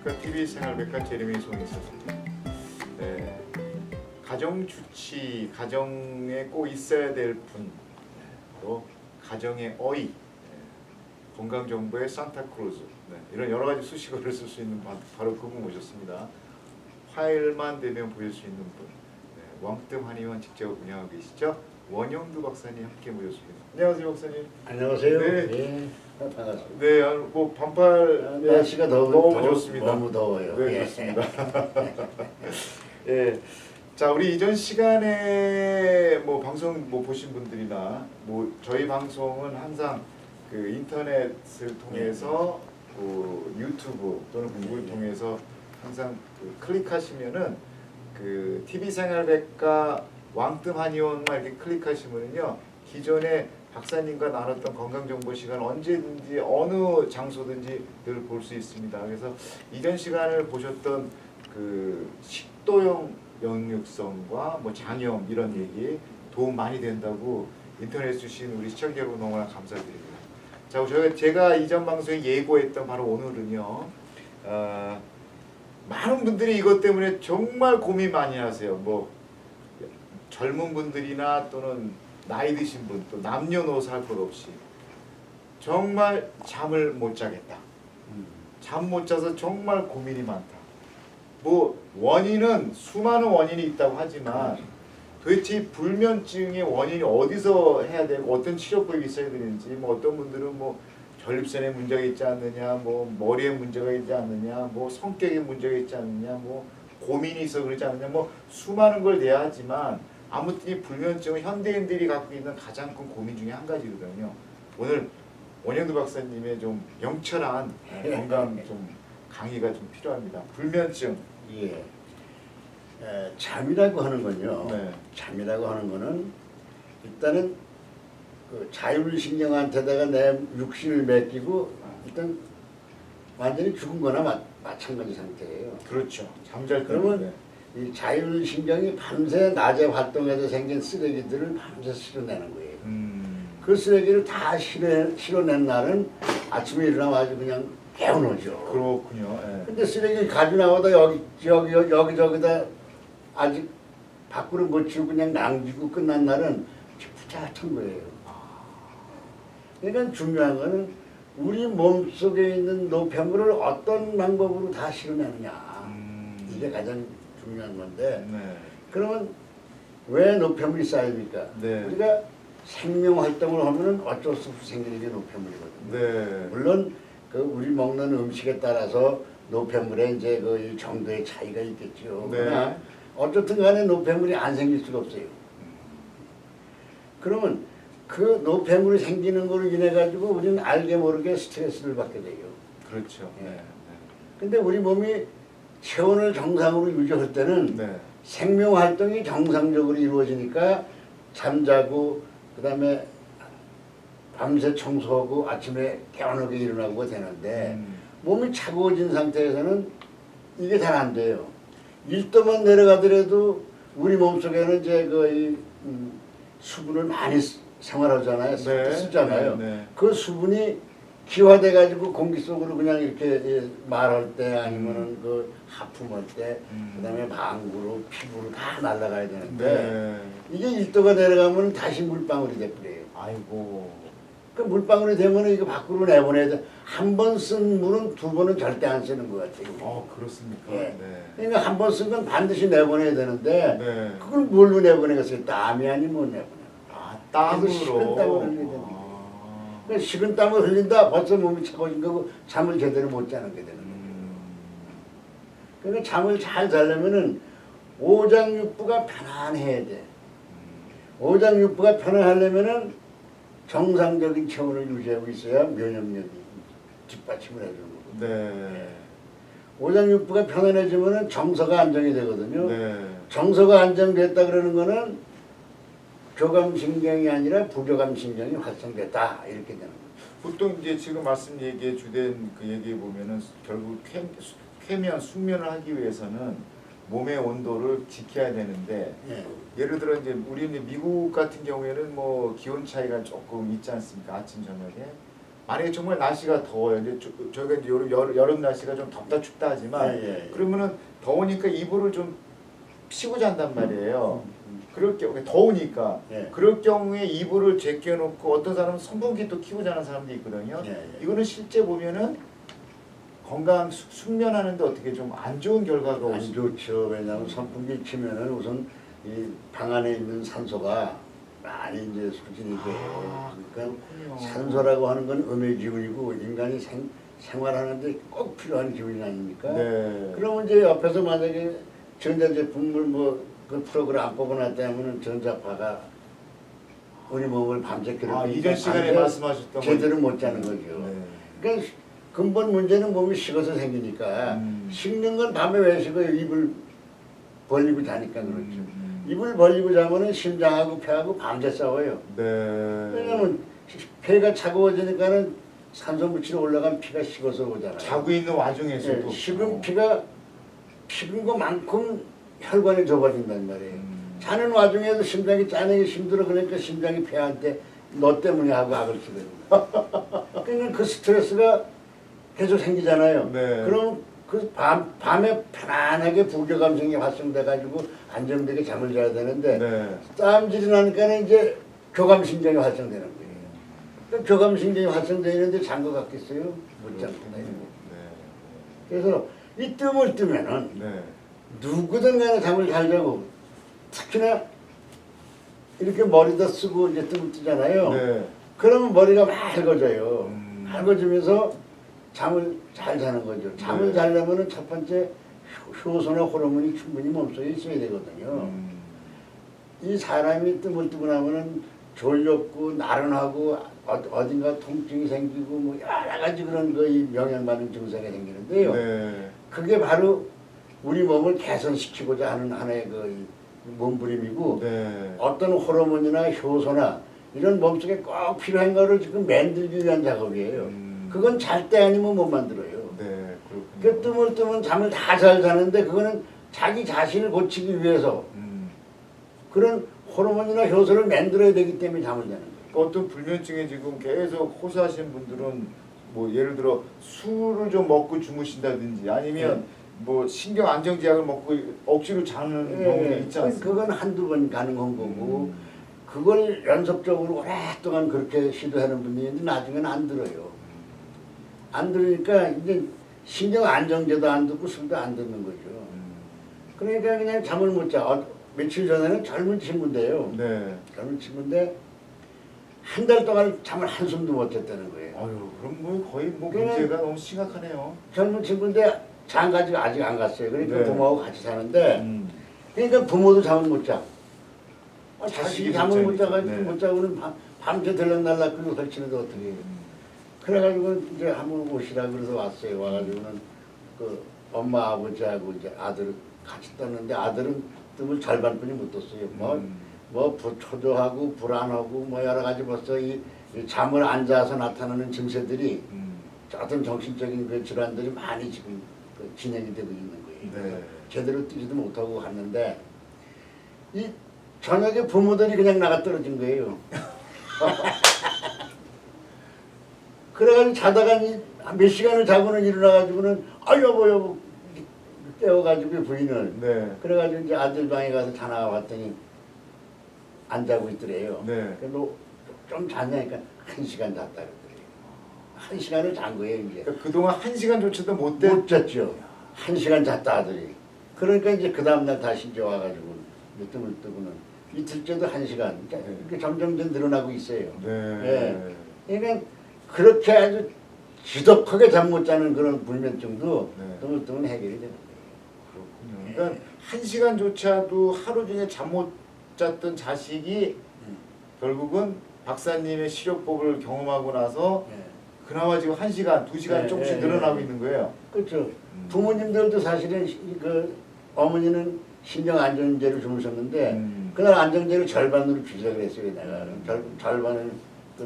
안녕하십니까. TV 생활백과 제레미 송이 있었습니다. 네, 가정 주치, 가정에 꼭 있어야 될 분, 또 가정의 어이, 건강 정보의 산타크루즈, 이런 여러 가지 수식어를 쓸 수 있는 바로 그분 모셨습니다. 화요일만 되면 보실 수 있는 분, 왕뜸 한의원 직접 운영하고 계시죠? 원영두 박사님 함께 모셨습니다. 안녕하세요, 박사님. 안녕하세요. 네. 네. 반갑습니다. 네, 뭐 반팔 날씨가 너무 좋습니다. 너무 더워요. 네, 예. 좋습니다. 예. 자, 우리 이전 시간에 뭐 방송 뭐 보신 분들이나 뭐 저희 방송은 항상 그 인터넷을 통해서 그 유튜브 또는 구글 통해서 항상 그 클릭하시면은 그 TV 생활백과 왕뜸 한의원만 이렇게 클릭하시면은요, 기존에 박사님과 나눴던 건강정보 시간 언제든지 어느 장소든지 늘 볼 수 있습니다. 그래서 이전 시간을 보셨던 그 식도염 역류성과 뭐 장염 이런 얘기 도움 많이 된다고 인터넷 주신 우리 시청자 여러분 너무나 감사드립니다. 자, 제가 이전 방송에 예고했던 바로 오늘은요, 많은 분들이 이것 때문에 정말 고민 많이 하세요. 뭐 젊은 분들이나 또는 나이 드신 분, 또 남녀노소 할 것 없이 정말 잠을 못 자겠다. 잠 못 자서 정말 고민이 많다. 뭐 원인은 수많은 원인이 있다고 하지만 도대체 불면증의 원인이 어디서 해야 되고 어떤 치료법이 있어야 되는지, 뭐 어떤 분들은 뭐 전립선에 문제가 있지 않느냐, 뭐 머리에 문제가 있지 않느냐, 뭐 성격에 문제가 있지 않느냐, 뭐 고민이 있어 그러지 않느냐, 뭐 수많은 걸 내야 하지만 아무튼 이 불면증은 현대인들이 갖고 있는 가장 큰 고민 중에 한 가지거든요. 오늘 원영두 박사님의 좀 명철한 건강 좀 강의가 좀 필요합니다. 불면증. 예. 잠이라고 하는 건요. 네. 잠이라고 하는 거는 일단은 그 자율신경한테다가 내 육신을 맡기고 일단 완전히 죽은 거나 마찬가지 상태예요. 그렇죠. 잠잘 그러면 때. 이 자율신경이 밤새 낮에 활동해서 생긴 쓰레기들을 밤새 실어내는 거예요. 그 쓰레기를 다 실어낸 날은 아침에 일어나가지고 그냥 개운하죠. 그렇군요. 예. 근데 쓰레기 가지고 나와도 여기저기다 아직 밖으로 못 치우고 그냥 남기고 끝난 날은 부자같은 거예요. 그러니까 중요한 거는 우리 몸속에 있는 노폐물을 어떤 방법으로 다 실어내느냐. 이게 가장 중요한 건데, 네. 그러면 왜 노폐물이 쌓입니까? 네. 우리가 생명 활동을 하면은 어쩔 수 없이 생기는 게 노폐물이거든요. 네. 물론 그 우리 먹는 음식에 따라서 노폐물의 이제 그 정도의 차이가 있겠죠. 네. 그러나 어쨌든 간에 노폐물이 안 생길 수가 없어요. 그러면 그 노폐물이 생기는 걸로 인해 가지고 우리는 알게 모르게 스트레스를 받게 돼요. 그렇죠. 예. 네. 근데 우리 몸이 체온을 정상으로 유지할 때는 네. 생명 활동이 정상적으로 이루어지니까 잠자고 그다음에 밤새 청소하고 아침에 개운하게 일어나고 되는데 몸이 차가워진 상태에서는 이게 잘 안 돼요. 1도만 내려가더라도 우리 몸속에는 이제 그 수분을 많이 생활하잖아요. 네. 쓰잖아요. 네. 네. 그 수분이 기화돼 가지고 공기 속으로 그냥 이렇게 말할 때 아니면은 그 하품할 때 그다음에 방구로 피부로 다 날아가야 되는데 네. 이게 1도가 내려가면 다시 물방울이 돼버려요. 아이고. 그 물방울이 되면 이거 밖으로 내보내야 돼. 한 번 쓴 물은 두 번은 절대 안 쓰는 것 같아요. 그렇습니까? 예. 네. 그러니까 한 번 쓴 건 반드시 내보내야 되는데 네. 그걸 뭘로 내보내겠어요? 땀이 아니면 못 내보내. 땀으로. 식은땀을 흘리게 됩니다. 그러니까 식은땀을 흘린다 벌써 몸이 차가워진 거고 잠을 제대로 못 자는 게 되는 거예요. 그러니까 잠을 잘 자려면은 오장육부가 편안해야 돼. 오장육부가 편안하려면은 정상적인 체온을 유지하고 있어야 면역력이 뒷받침을 해주는 거고. 네. 오장육부가 편안해지면은 정서가 안정이 되거든요. 네. 정서가 안정됐다 그러는 거는 교감신경이 아니라 부교감신경이 활성됐다 이렇게 되는 거예요. 보통 이제 지금 말씀 얘기에 주된 그 얘기에 보면은 결국 쾌면 숙면을 하기 위해서는 몸의 온도를 지켜야 되는데 예. 예를 들어 이제 우리 이제 미국 같은 경우에는 뭐 기온 차이가 조금 있지 않습니까? 아침 저녁에 만약에 정말 날씨가 더워요. 이제 저희가 이제 여름 날씨가 좀 덥다 춥다 하지만 예. 그러면은 더우니까 이불을 좀 피고 잔단 말이에요. 그럴 경우에 더우니까 예. 그럴 경우에 이불을 제껴놓고 어떤 사람은 선풍기도 켜고 자는 사람도 있거든요. 예. 이거는 실제 보면은 건강 숙면하는데 어떻게 좀 안 좋은 결과가 올 안 수. 좋죠. 왜냐하면 선풍기 치면은 우선 이 방 안에 있는 산소가 많이 이제 소진이 돼요. 그러니까 그렇군요. 산소라고 하는 건 음의 기운이고 인간이 생활하는데 꼭 필요한 기운이 아닙니까? 네. 그러면 이제 옆에서 만약에 전자제품을 뭐 그 프로그램 안 뽑아놨다면은 전자파가 우리 몸을 밤새 괴롭히니까 이전 시간에 밤새 말씀하셨던 제대로 못 자는 거죠. 네. 그러니까 근본 문제는 몸이 식어서 생기니까 식는 건 밤에 왜 식어요? 입을 벌리고 자니까 그렇죠. 입을 벌리고 자면은 심장하고 폐하고 밤새 싸워요. 네. 왜냐면 폐가 차가워지니까는 산소 물질이 올라간 피가 식어서 오잖아요. 자고 있는 와중에서도 식은 피가 식은 것만큼 혈관이 좁아진단 말이에요. 자는 와중에도 심장이 짜내기 힘들어 그러니까 심장이 폐한테 너 때문에 하고 악을 쓰거든요. 그러니까 그 스트레스가 계속 생기잖아요. 네. 그럼 그 밤에 편안하게 부교감성이 활성돼가지고 안정되게 잠을 자야 되는데 네. 땀질이 나니까는 이제 교감신경이 활성되는 거예요. 그러니까 교감신경이 활성되는데 잔 것 같겠어요? 못 잡니다. 네. 그래서 이 뜸을 뜨면은 네. 누구든 간에 잠을 잘 자고 특히나 이렇게 머리다 쓰고 이제 뜸을 뜨잖아요. 네. 그러면 머리가 맑아져요. 맑아지면서 잠을 잘 자는 거죠. 잠을 네. 자려면은 첫 번째 효소나 호르몬이 충분히 몸속에 있어야 되거든요. 이 사람이 뜸을 뜨고 나면은 졸렸고 나른하고 어딘가 통증이 생기고 뭐 여러 가지 그런 거의 명령받는 증상이 생기는데요. 네. 그게 바로 우리 몸을 개선시키고자 하는 하나의 그 몸부림이고 네. 어떤 호르몬이나 효소나 이런 몸속에 꼭 필요한 거를 지금 만들기 위한 작업이에요. 그건 잘 때 아니면 못 만들어요. 네. 그 그렇군요. 뜸을 뜨면 잠을 다 잘 자는데 그거는 자기 자신을 고치기 위해서 그런 호르몬이나 효소를 만들어야 되기 때문에 잠을 자는 거예요. 어떤 불면증에 지금 계속 호소하시는 분들은 뭐 예를 들어 술을 좀 먹고 주무신다든지 아니면 뭐 신경 안정제약을 먹고 억지로 자는 경우도 있지 않습니까? 그건 한두 번 가능한 거고 그걸 연속적으로 오랫동안 그렇게 시도하는 분이 있는데 나중에는 안 들어요. 안 들으니까 이제 신경 안정제도 안 듣고 술도 안 듣는 거죠. 그러니까 그냥 잠을 못 자. 며칠 전에는 젊은 친구인데요. 네. 젊은 친구인데 한 달 동안 잠을 한숨도 못 잤다는 거예요. 아유, 그럼 뭐 거의 뭐 그냥- 문제가 너무 심각하네요. 젊은 친구인데 장가지고 아직 안 갔어요. 그러니까 네. 부모하고 같이 사는데 그러니까 부모도 잠을 못 자. 자식이 잠을 못 자가지고 네. 못 자고는 밤새 들락날락 그리고 설치는데 어떻게 해요. 그래가지고 이제 한번 오시라 그래서 왔어요. 와가지고는 그 엄마 아버지하고 이제 아들 같이 떴는데 아들은 뜸을 절반뿐이 못 떴어요. 뭐 초조하고 불안하고 뭐 여러 가지 벌써 이 잠을 안 자서 나타나는 증세들이 어떤 정신적인 그 질환들이 많이 지금 그 진행이 되고 있는 거예요. 네. 제대로 뛰지도 못하고 갔는데 이 저녁에 부모들이 그냥 나가 떨어진 거예요. 그래가지고 자다가 몇 시간을 자고는 일어나가지고는 여보 깨워가지고 부인을 네. 그래가지고 이제 아들 방에 가서 전화가 왔더니 안 자고 있더래요. 네. 그래서 좀 잤냐니까 1시간 잤다 그러더래요. 1시간을 잔 거예요 이제. 그러니까 그동안 1시간조차도 못 잤죠. 1시간 zas다 하더니. 그러니까 이제 그 다음날 다시 이제 와가지고 뜸을 뜨고는 이틀째도 1시간. 그러니까 이렇게 점점 늘어나고 있어요. 네. 그러니까 그렇게 아주 지독하게 잠 못 자는 그런 불면증도 네. 뜸을 뜨면 해결이 되는 그렇군요. 그러니까 1시간조차도 하루 중에 잠 못 잤던 자식이 결국은 박사님의 시료법을 경험하고 나서 거예요. 그나마 지금 1시간, 2시간 네, 조금씩 네, 늘어나고 네. 있는 거예요. 그렇죠. 부모님들도 사실은 그 어머니는 신경 안정제를 주무셨는데 그날 안정제를 절반으로 주려고 했어요. 내가 절반을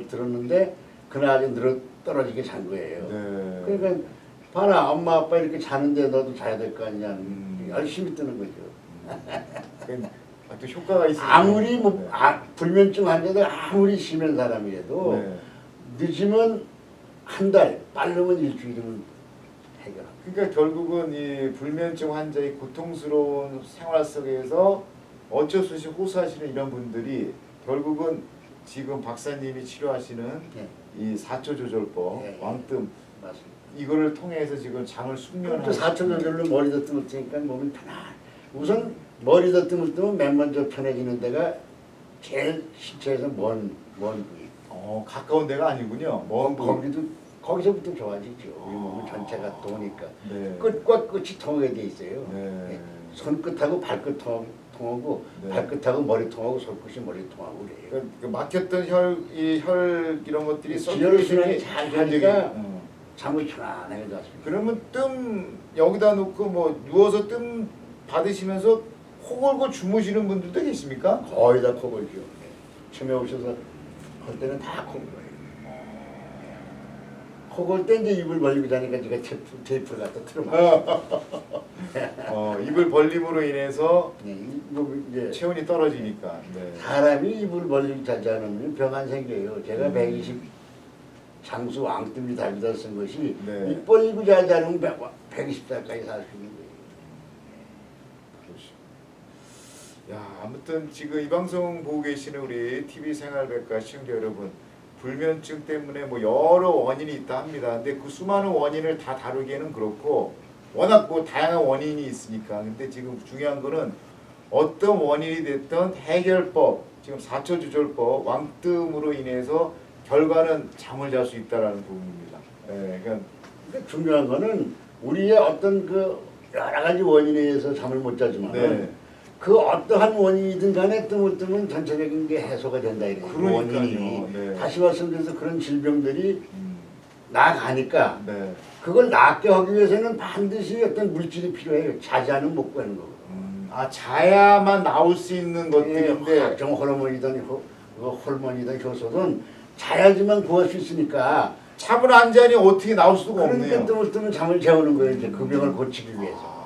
들었는데 그날 아주 떨어지게 잔 거예요. 네. 그러니까 봐라 엄마 아빠 이렇게 자는데 너도 자야 될 거 아니냐. 열심히 뜨는 거죠. 그러니까 또 효과가 있어요. 아무리 뭐 네. 불면증 환자들 아무리 심한 사람이라도 네. 늦으면 한 달, 빠르면 일주일이면 해결합니다. 그러니까 결국은 이 불면증 환자의 고통스러운 생활 속에서 어쩔 수 없이 호소하시는 이런 분들이 결국은 지금 박사님이 치료하시는 예. 이 4초 조절법, 예, 예. 왕뜸 맞습니다. 이거를 통해서 지금 잠을 또 숙면하고 4초 조절로 머리도 뜸을 뜨니까 몸이 편안. 우선 머리도 뜸을 뜨면 맨 먼저 편해지는 데가 제일 신체에서 먼 부위. 가까운 데가 아니군요. 먼 부위. 거기서부터 좋아지죠. 우리 몸은 전체가 도니까. 네. 끝과 끝이 통하게 돼 있어요. 네. 예. 손끝하고 발끝 통하고 네. 발끝하고 머리 통하고 손끝이 머리 통하고 그래요. 그 막혔던 혈 이런 것들이 지혈 순환이 잘 되니까 어. 잠을 편안하게 잤습니다. 그러면 뜸 여기다 놓고 뭐 누워서 뜸 받으시면서 코 골고 주무시는 분들도 계십니까? 거의 다 코골죠. 처음에 오셔서 할 때는 다 코골어요. 코골 때 이제 입을 벌리고 자니까 제가 테이프를 갖다 틀어막어요. 입을 벌림으로 인해서 이거 이제 체온이 떨어지니까. 네. 사람이 입을 벌리고 자지 않으면 병 안 생겨요. 제가 120 장수 왕뜸이 달리다 쓴 것이 네. 입 벌리고 자지 않으면 120살까지 살 수 있는 거예요. 야, 아무튼 지금 이 방송 보고 계시는 우리 TV 생활백과 시청자 여러분, 불면증 때문에 뭐 여러 원인이 있다 합니다. 근데 그 수많은 원인을 다 다루기에는 그렇고 워낙 뭐 다양한 원인이 있으니까. 근데 지금 중요한 거는 어떤 원인이 됐던 해결법, 지금 4초 조절법, 왕뜸으로 인해서 결과는 잠을 잘 수 있다라는 부분입니다. 예, 그러니까 중요한 거는 우리의 어떤 그 여러 가지 원인에 의해서 잠을 못 자지만 네. 그 어떠한 원인이든 간에 뜸을 뜨면 전체적인 게 해소가 된다 이거예요. 그러니까요. 원인이. 네. 다시 말씀드려서 그런 질병들이 나가니까 네. 그걸 낫게 하기 위해서는 반드시 어떤 물질이 필요해요. 자지 않으면 못 구하는 거거든요. 자야만 나올 수 있는 것들인데 각종 호르몬이든 호르몬이든 효소든 자야지만 구할 수 있으니까 잠을 안 자니 어떻게 나올 수가 그러니까 없네요. 뜸을 뜨면 잠을 재우는 거예요. 이제 그 병을 고치기 위해서.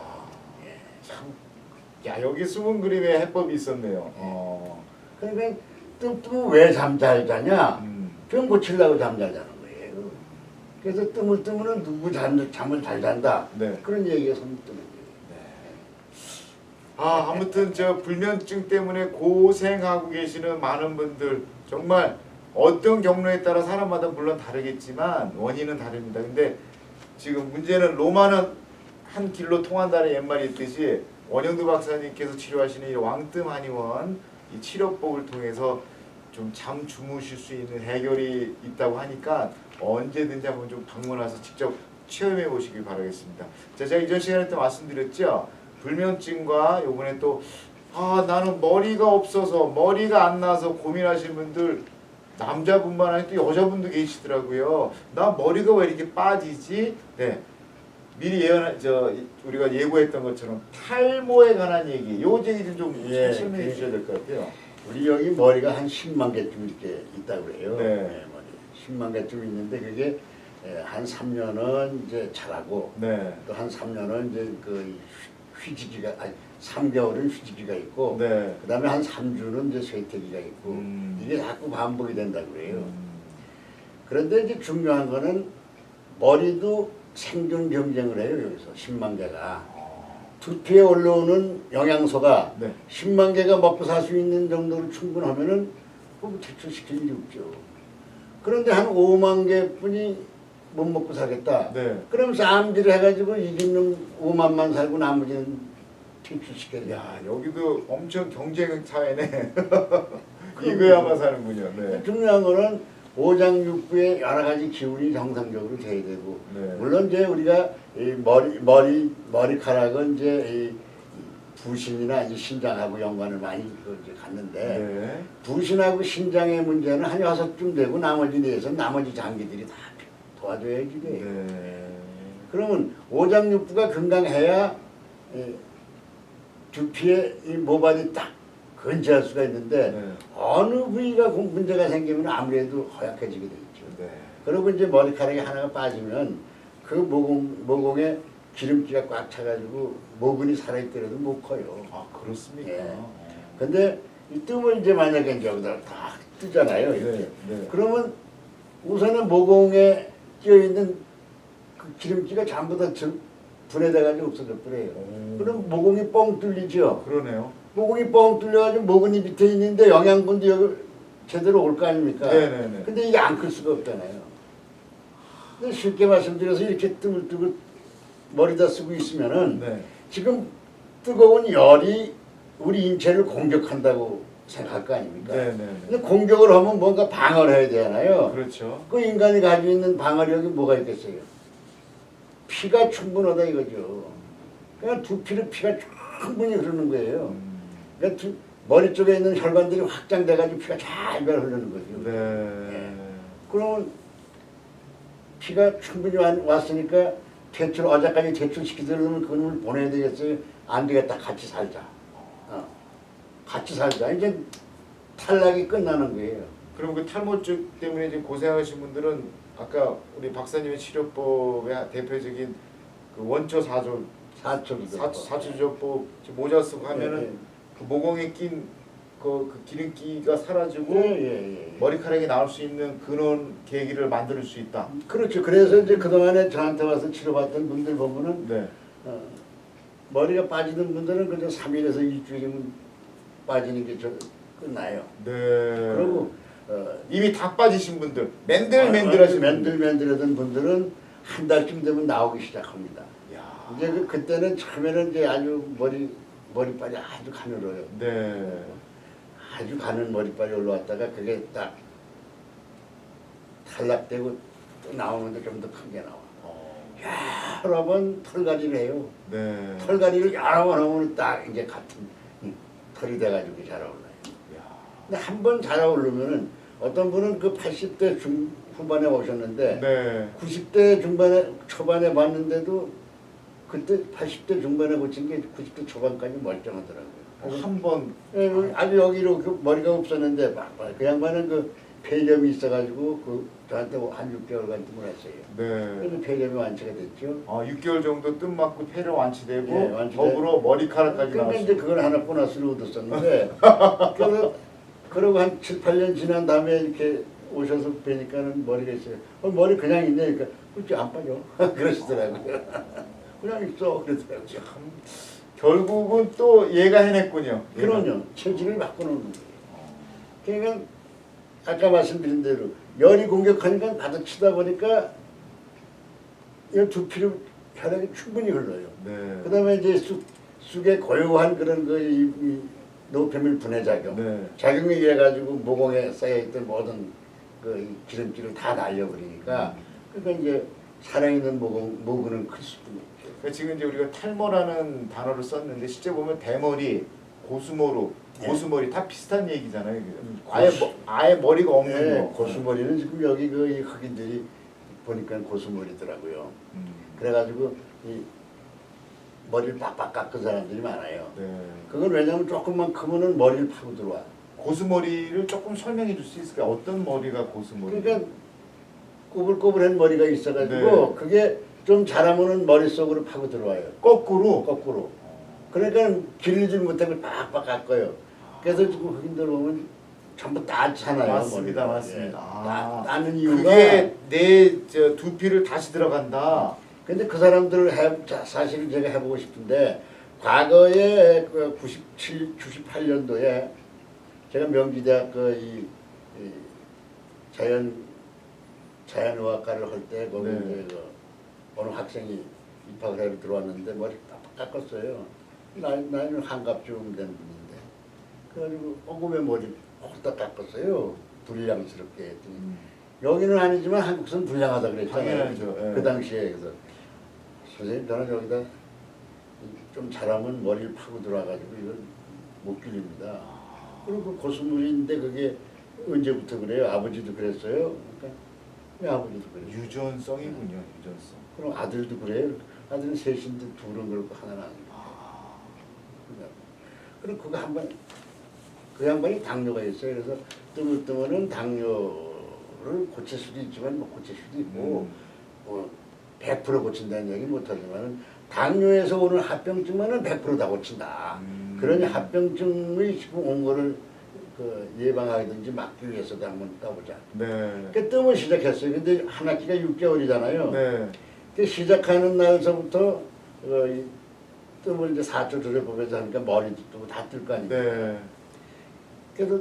야, 여기 숨은 그림에 해법이 있었네요. 그러니까 뜸 뜨면 왜 잠 잘 자냐? 음. 병 고치려고 잠 잘 자는 거예요. 그래서 뜸을 뜨면 누구 잠을 잘 잔다. 네. 그런 얘기가 손 뜨는 거예요. 아무튼 저 불면증 때문에 고생하고 계시는 많은 분들 정말 어떤 경로에 따라 사람마다 물론 다르겠지만 원인은 다릅니다. 근데 지금 문제는 로마는 한 길로 통한다는 옛말이 있듯이 원영두 박사님께서 치료하시는 이 왕뜸 한의원 이 치료법을 통해서 좀 잠 주무실 수 있는 해결이 있다고 하니까 언제든지 한번 좀 방문해서 직접 체험해 보시길 바라겠습니다. 자, 제가 이전 시간에 또 말씀드렸죠. 불면증과 요번에 또 나는 머리가 없어서 머리가 안 나서 고민하시는 분들 남자분만 아니고 또 여자분도 계시더라고요. 나 머리가 왜 이렇게 빠지지? 네. 미리 우리가 예고했던 것처럼 탈모에 관한 얘기, 요 얘기 좀 설명해 주셔야 될 것 같아요. 우리 여기 머리가 한 10만 개쯤 이렇게 있다고 그래요. 네. 머리 10만 개쯤 있는데 그게 한 3년은 이제 자라고 네. 또 한 3년은 이제 그 휴지기가 3개월은 휴지기가 있고 네. 그다음에 한 3주는 이제 쇠퇴기가 있고 이게 자꾸 반복이 된다고 그래요. 그런데 이제 중요한 거는 머리도 생존 경쟁을 해요. 여기서 10만 개가 두피에 올라오는 영양소가 네. 10만 개가 먹고 살 수 있는 정도로 충분하면은 그거 퇴출시킬 일이 없죠. 그런데 한 5만 개뿐이 못 먹고 살겠다. 네. 그럼 싸움질을 해가지고 이기는 5만만 살고 나머지는 퇴출시켜야 돼. 야, 여기도 엄청 경쟁 사회네. 이거야만 사는군요. 네. 중요한 거는 오장육부의 여러 가지 기운이 정상적으로 돼야 되고 네. 물론 이제 우리가 이 머리카락은 이제 이 부신이나 이 신장하고 연관을 많이 이제 갖는데 네. 부신하고 신장의 문제는 한 6쯤 되고 나머지 내에서 나머지 장기들이 다 도와줘야지 돼. 네. 그러면 오장육부가 건강해야 두피에 이 모발이 딱 건재할 수가 있는데 네. 어느 부위가 문제가 생기면 아무래도 허약해지게 되겠죠. 네. 그리고 이제 머리카락이 하나가 빠지면 그 모공에 기름기가 꽉 차가지고 모근이 살아있더라도 못 커요. 그렇습니까? 예. 근데 이 뜸을 이제 만약에 이제 여기다 딱 뜨잖아요. 이렇게. 네. 네. 그러면 우선은 모공에 끼어 있는 그 기름기가 전부 다 분해돼가지고 없어져 버려요. 그럼 모공이 뻥 뚫리죠. 그러네요. 모공이 뻥 뚫려가지고 모근이 밑에 있는데 영양분도 여기 제대로 올 거 아닙니까? 네네네. 근데 이게 안 클 수가 없잖아요. 근데 쉽게 말씀드려서 이렇게 뜨글뜨글 머리다 쓰고 있으면은 네. 지금 뜨거운 열이 우리 인체를 공격한다고 생각할 거 아닙니까? 네네네. 근데 공격을 하면 뭔가 방어를 해야 되잖아요. 그렇죠. 그 인간이 가지고 있는 방어력이 뭐가 있겠어요? 피가 충분하다 이거죠. 그냥 두피로 피가 충분히 흐르는 거예요. 그러니까 머리 쪽에 있는 혈관들이 확장돼가지고 피가 잘 흐르는 거죠. 네. 그러면 피가 충분히 왔으니까 퇴출, 어제까지 퇴출시키려면 그놈을 보내야 되겠어요? 안 되겠다. 같이 살자. 같이 살자. 이제 탈락이 끝나는 거예요. 그럼 그 탈모증 때문에 이제 고생하신 분들은 아까 우리 박사님의 치료법의 대표적인 그 원초 사조 사주조법 모자 쓰고 하면은 그 모공에 낀 그 기름기가 사라지고 머리카락이 나올 수 있는 그런 계기를 만들 수 있다. 그렇죠. 그래서 이제 그동안에 저한테 와서 치료받던 분들 보면은 네. 머리가 빠지는 분들은 그저 3일에서 일주일이면 빠지는 게 끝나요. 네. 그리고 이미 다 빠지신 분들, 맨들맨들하신 분들. 맨들맨들하던 분들은 한 달쯤 되면 나오기 시작합니다. 야. 이제 그때는 처음에는 이제 아주 머리빨이 아주 가늘어요. 네. 아주 가는 머리빨이 올라왔다가 그게 딱 탈락되고 또 나오는데 좀 더 큰 게 나와. 여러 번 털갈이를 해요. 네. 털갈이를 여러 번 하면 딱 이제 같은 털이 돼가지고 자라올라요. 야. 근데 한 번 자라오르면은 어떤 분은 그 80대 후반에 오셨는데 네. 90대 초반에 봤는데도 그때 80대 중반에 고친 게 90대 초반까지 멀쩡하더라고요. 한 번. 아주 여기로 그 머리가 없었는데 그 양반은 그 폐렴이 있어가지고 그 저한테 한 6개월간 뜸을 했어요. 네. 그래서 폐렴이 완치가 됐죠. 6개월 정도 뜸 맞고 폐렴 완치되고 네, 완치돼. 더불어 머리카락까지 그러니까 나왔어요. 이제 그걸 하나 보너스로 얻었었는데 그래서 그러고 한 7, 8년 지난 다음에 이렇게 오셔서 뵈니까는 머리가 있어요. 머리 그냥 있네. 그러니까 그렇지 안 빠져. 그러시더라고요. 그냥 있어. 그러더라고요. 참, 결국은 또 얘가 해냈군요. 그럼요. 체질을 바꾸는 거예요. 그러니까 아까 말씀드린 대로 열이 공격하니까 받아치다 보니까 이 두피로 혈액이 충분히 흘러요. 네. 그다음에 이제 쑥의 고요한 그런 이 노폐물 분해 작용, 네. 작용에 의해 가지고 모공에 쌓여있던 모든 그 기름기를 다 날려버리니까 그러니까 이제 살아있는 모근은 클 수도 있죠. 그러니까 지금 이제 우리가 탈모라는 단어를 썼는데 실제 보면 대머리, 고수모루, 고수머리 다 비슷한 얘기잖아요. 아예 머리가 없는 거. 고수머리는 지금 여기 이 흑인들이 보니까 고수머리더라고요. 그래가지고 이 머리를 빡빡 깎은 사람들이 많아요. 네. 그건 왜냐면 조금만 크면은 머리를 파고 들어와. 고수머리를 조금 설명해 줄 수 있을까요? 어떤 머리가 고수머리? 그러니까 꼬불꼬불한 머리가 있어가지고 네. 그게 좀 자라면은 머릿속으로 파고 들어와요. 거꾸로. 그러니까 길리질 못하고 빡빡 깎아요. 그래서 지금 흑인들 보면 전부 따잖아요. 맞습니다, 머리가. 맞습니다. 따는 이유가 그게 내 두피를 다시 들어간다. 근데 그 사람들을 사실 제가 해보고 싶은데 과거에 그 98년도에 제가 명지대학 이 자연의학과를 할 때 거기 네. 이제 어느 학생이 입학을 해서 들어왔는데 머리 딱 깎았어요. 나이는 한갑쯤 된 분인데 그래가지고 엉금에 머리 홀딱 깎았어요. 불량스럽게 했더니 여기는 아니지만 한국선 불량하다 그랬잖아요. 당연하죠. 예. 그 당시에 그래서 선생님 저는 여기다 좀 잘하면 머리를 파고 들어와가지고 이건 못 기릅니다. 그리고 고수물인데 그게 언제부터 그래요? 아버지도 그랬어요. 그러니까 왜 아버지도 그래요? 유전성이군요. 유전성. 그럼 아들도 그래요? 아들은 셋인데 둘은 그렇고 하나는 아니고. 그럼 그거 한번 그 양반이 당뇨가 있어요. 그래서 뜨문뜨문은 당뇨를 고칠 수도 있지만 뭐 고칠 수도 있고 뭐 100% 고친다는 얘기 못하지만 당뇨에서 오는 합병증만은 100% 다 고친다. 그러니 합병증의 지금 온 거를 그 예방하든지 막기 위해서도 한번 따보자. 네. 그 뜸을 시작했어요. 근데 한 학기가 6개월이잖아요. 네. 그 시작하는 날서부터 이 뜸을 이제 4초 조절법에서 하니까 머리도 뜨고 다 뜰 거 아닙니까? 네. 그래서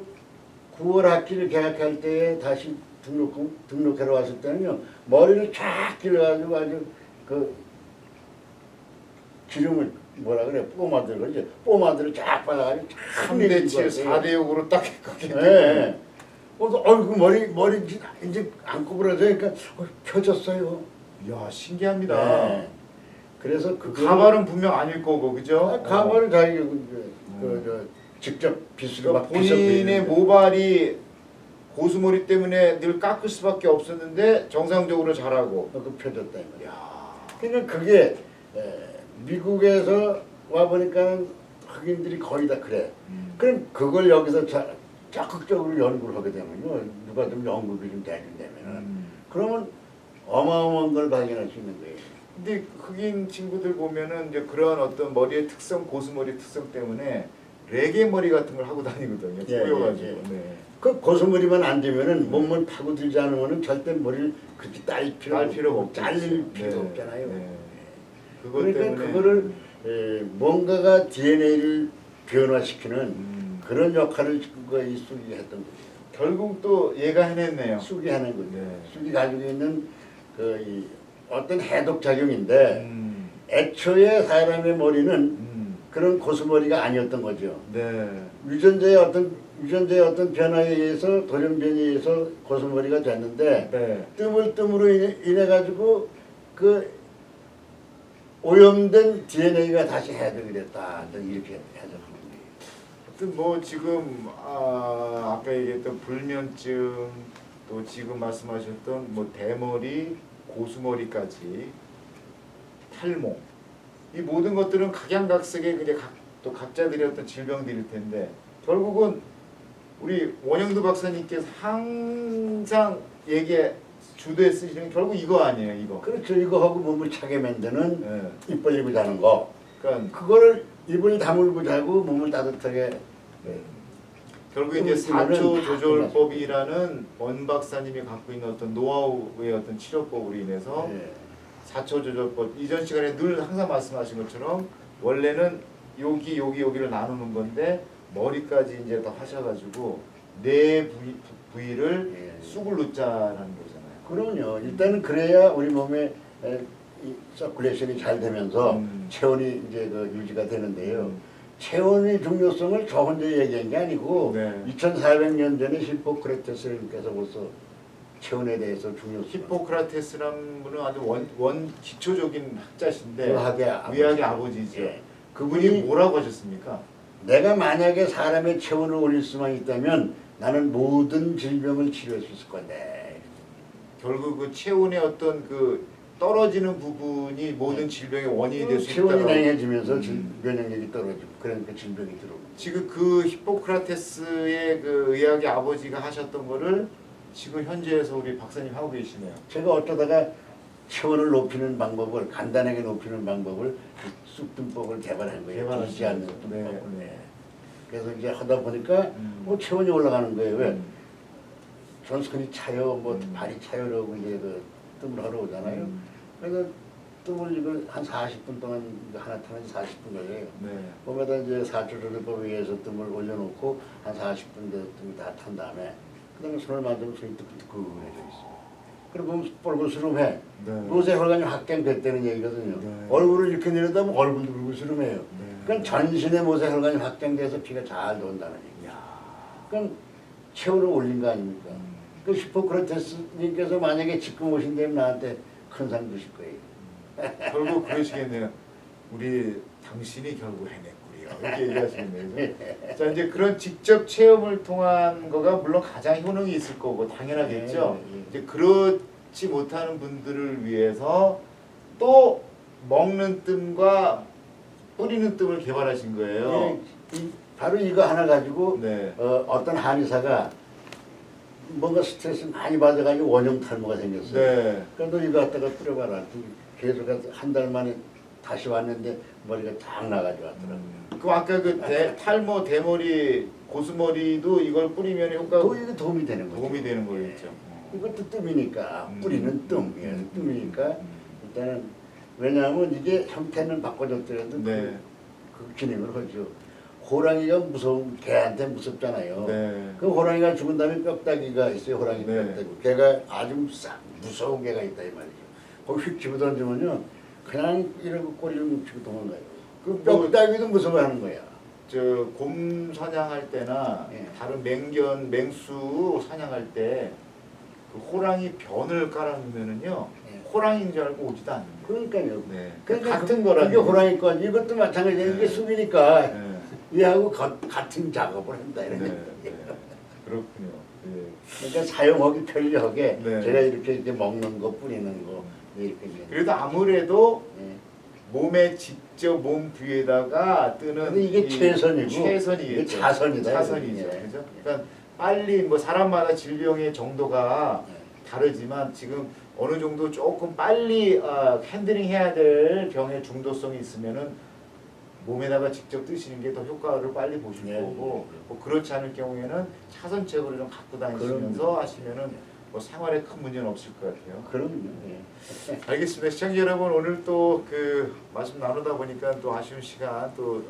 9월 학기를 개학할 때 다시 등록하러 왔을 때는요, 머리를 쫙 길러가지고 아주 그 기름을 뭐라 그래, 뽀마들 그러지, 뽀마들을 쫙 발라가지고 쫙 3대 7, 4대 6으로 딱 했거든요. 네. 그래서 그 머리 이제 안 구부러져니까 펴졌어요. 이야, 신기합니다. 네. 그래서 그 가발은 분명 아닐 거고, 그죠? 가발을 자기가 직접 빗으로 막 본인의 빗어 모발이 고수머리 때문에 늘 깎을 수밖에 없었는데 정상적으로 자라고. 그 펴졌다 이 말이야. 이야. 그러니까 그게 미국에서 와 보니까 흑인들이 거의 다 그래. 그럼 그걸 여기서 적극적으로 연구를 하게 되면요, 누가 좀 연구를 좀 대준다면은 그러면 어마어마한 걸 발견할 수 있는 거예요. 근데 흑인 친구들 보면은 이제 그런 어떤 머리의 특성, 고수머리 특성 때문에 레게 머리 같은 걸 하고 다니거든요. 예, 꼬여가지고. 예, 예. 네. 그 고수머리만 안 되면은 몸을 파고들지 않으면은 절대 머리를 그렇게 딸 필요가 없고 잘릴 필요가 없잖아요. 네. 그것 그러니까 때문에 그거를 뭔가가 DNA를 변화시키는 그런 역할을 이 쑥이 했던 거예요. 결국 또 얘가 해냈네요. 쑥이 하는 거죠. 네. 쑥이 가지고 있는 이 어떤 해독 작용인데 애초에 사람의 머리는 그런 고수머리가 아니었던 거죠. 네. 유전자의 어떤 변화에 의해서 돌연변이에 의해서 고수머리가 됐는데 네. 뜸으로 인해 가지고 그 오염된 DNA가 다시 해독이 됐다. 이렇게 해석하는 거예요. 하여튼 뭐 지금 아까 얘기했던 불면증 또 지금 말씀하셨던 뭐 대머리, 고수머리까지 탈모 이 모든 것들은 각양각색의 그냥 또 각자들의 어떤 질병들일 텐데 결국은 우리 원영도 박사님께서 항상 주도에 쓰시는 게 결국 이거 아니에요, 이거. 그렇죠. 이거 하고 몸을 차게 만드는 네. 입 벌리고 자는 거. 그러니까 그거를 입을 다물고 자고 몸을 따뜻하게. 결국 이제 그거는 4초 조절법이라는 원 박사님이 갖고 있는 어떤 노하우의 어떤 치료법으로 인해서 네. 4초 조절법 이전 시간에 늘 항상 말씀하신 것처럼 원래는 여기를 나누는 건데 머리까지 이제 다 하셔가지고 네 부위를 예. 쑥을 놓자라는 거잖아요. 그럼요. 일단은 그래야 우리 몸에 이 서큘레이션이 잘 되면서 체온이 이제 그 유지가 되는데요. 체온의 중요성을 저 혼자 얘기한 게 아니고 네. 2400년 전에 히포크라테스님께서 벌써 체온에 대해서 중요성. 히포크라테스라는 분은 아주 원 기초적인 학자신데 의학의 의학의 아버지죠. 예. 그분이 뭐라고 하셨습니까? 내가 만약에 사람의 체온을 올릴 수만 있다면 나는 모든 질병을 치료할 수 있을 건데. 결국 그 체온의 어떤 그 떨어지는 부분이 모든 질병의 원인이 될 수 체온이 있다고. 냉해지면서 면역력이 떨어지고 그러니까 질병이 들어오고. 지금 그 히포크라테스의 그 의학의 아버지가 하셨던 거를 지금 현재에서 우리 박사님 하고 계시네요. 제가 어쩌다가 체온을 높이는 방법을 간단하게 높이는 방법을 쑥등법을 개발한 거예요. 개발하신 들지 않는 거죠. 쑥등법을. 네. 그래서 이제 하다 보니까 체온이 올라가는 거예요. 왜? 존스콘이 차요, 발이 차요라고 이제 그 뜸을 하러 오잖아요. 그래서 뜸을 이걸 한 40분 동안 하나 타면 40분 걸려요. 네. 몸에다 이제 4초 조절법에 의해서 뜸을 올려놓고 한 40분 정도 뜸이 다 탄 다음에 그다음에 손을 만지면 손이 뜨끈뜨끈해져 있어요. 그리고 뻘겋스름해. 네. 요새 혈관이 확장됐다는 얘기거든요. 네. 얼굴을 이렇게 내려다보면 얼굴도 붉으스름해요. 네. 그러니까 전신의 모세 혈관이 확장돼서 피가 잘 돈다는 얘기야. 그럼 체온을 올린 거 아닙니까? 그 히포크라테스님께서 만약에 지금 오신다면 나한테 큰 상 주실 거예요. 결국 그러시겠네요. 우리 당신이 결국 해냈구려. 이렇게 얘기하시겠네요. 자 이제 그런 직접 체험을 통한 거가 물론 가장 효능이 있을 거고 당연하겠죠. 이제 그렇지 못하는 분들을 위해서 또 먹는 뜸과 뿌리는 뜸을 개발하신 거예요. 바로 이거 하나 가지고 네. 어떤 한의사가 뭔가 스트레스 많이 받아가지고 원형 탈모가 생겼어요. 네. 그래도 이거 갖다가 뿌려봐라. 계속 한 달 만에 다시 왔는데 머리가 딱 나가지고 왔더라고요. 그 아까 그 탈모, 대머리, 고수머리도 이걸 뿌리면 효과가 이게 도움이 되는 거죠. 도움이 되는 거겠죠. 이것도 뜸이니까 뿌리는 뜸이에요. 음. 뜸이니까 일단은 왜냐하면 이게 형태는 바꿔줬더라도 네. 그 기능을 하죠. 호랑이가 무서운 개한테 무섭잖아요. 네. 그 호랑이가 죽은 다음에 뼈다귀가 있어요. 호랑이 네. 뼈다귀. 걔가 아주 무서운 개가 있다 이 말이죠. 거기 휙 집어 던지면요, 그냥 이러고 꼬리를 뭉치고 도망가요. 그 뼈다귀도 무서워하는 거야. 저 곰 사냥할 때나 예. 다른 맹견, 맹수 사냥할 때 그 호랑이 변을 깔아놓으면은요, 예. 호랑이인 줄 알고 오지도 않는데. 그러니까요. 네. 그러니까 같은 그게 거라는 호랑이 건 이것도 마찬가지예요. 이게 네. 숲이니까 네. 얘하고 같은 작업을 한다 이런 네. 얘기예요. 네. 그렇군요. 네. 그러니까 사용하기 편리하게 네. 제가 이렇게 먹는 거 뿌리는 거 이렇게 이제. 그래도 아무래도 예. 몸에 직접 몸 부위에다가 뜨는 근데 이게 최선이고 최선이겠죠. 이게 자선이다. 자선이죠. 이게. 그죠? 그러니까 빨리 뭐 사람마다 질병의 정도가 예. 다르지만 지금 어느 정도 조금 빨리 핸들링 해야 될 병의 중도성이 있으면은 몸에다가 직접 뜨시는 게 더 효과를 빨리 보실 네. 거고 뭐 그렇지 않을 경우에는 차선책으로 좀 갖고 다니시면서 그럼요. 하시면은 뭐 생활에 큰 문제는 없을 것 같아요. 그럼요. 예. 알겠습니다. 시청자 여러분, 오늘 또 그 말씀 나누다 보니까 또 아쉬운 시간 또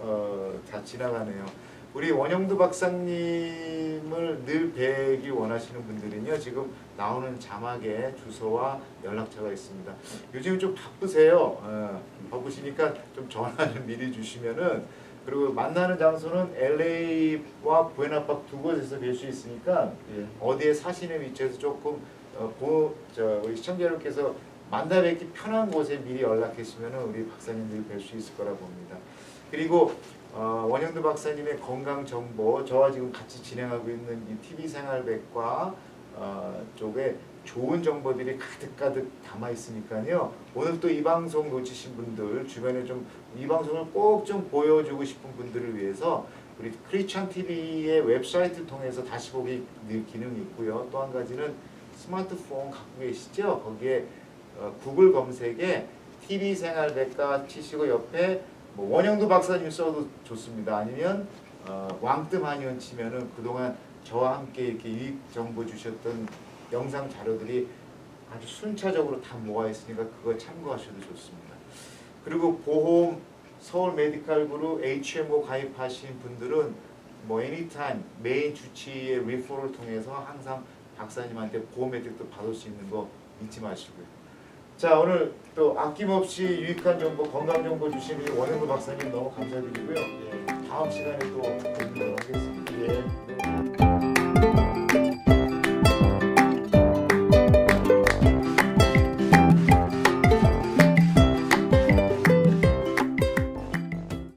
다 지나가네요. 우리 원영두 박사님을 늘 뵈기 원하시는 분들은요, 지금 나오는 자막에 주소와 연락처가 있습니다. 요즘 좀 바쁘세요. 바쁘시니까 좀 전화 좀 미리 주시면은, 그리고 만나는 장소는 LA와 부에나파크 두 곳에서 뵐 수 있으니까 예. 어디에 사시는 위치에서 조금 우리 시청자 여러분께서 만나 뵙기 편한 곳에 미리 연락하시면 우리 박사님들 뵐 수 있을 거라 봅니다. 그리고 원영두 박사님의 건강 정보, 저와 지금 같이 진행하고 있는 이 TV 생활백과 쪽에 좋은 정보들이 가득가득 담아 있으니까요. 오늘 또 이 방송 놓치신 분들, 주변에 좀 이 방송을 꼭 좀 보여주고 싶은 분들을 위해서 우리 크리스찬 TV의 웹사이트 통해서 다시 보기 기능이 있고요. 또 한 가지는 스마트폰 갖고 계시죠? 거기에 구글 검색에 TV 생활백과 치시고 옆에 뭐 원영두 박사님 써도 좋습니다. 아니면 왕뜸 한의원 치면은 그동안 저와 함께 이렇게 유익 정보 주셨던 영상 자료들이 아주 순차적으로 다 모아 있으니까 그거 참고하셔도 좋습니다. 그리고 보험 서울 메디칼 그룹 HMO 가입하신 분들은 뭐 애니타임 메인 주치의 리퍼를 통해서 항상 박사님한테 보험 혜택도 받을 수 있는 거 잊지 마시고요. 자, 오늘 또 아낌없이 유익한 정보, 건강 정보 주신 우리 원영두 박사님 너무 감사드리고요. 다음 시간에 또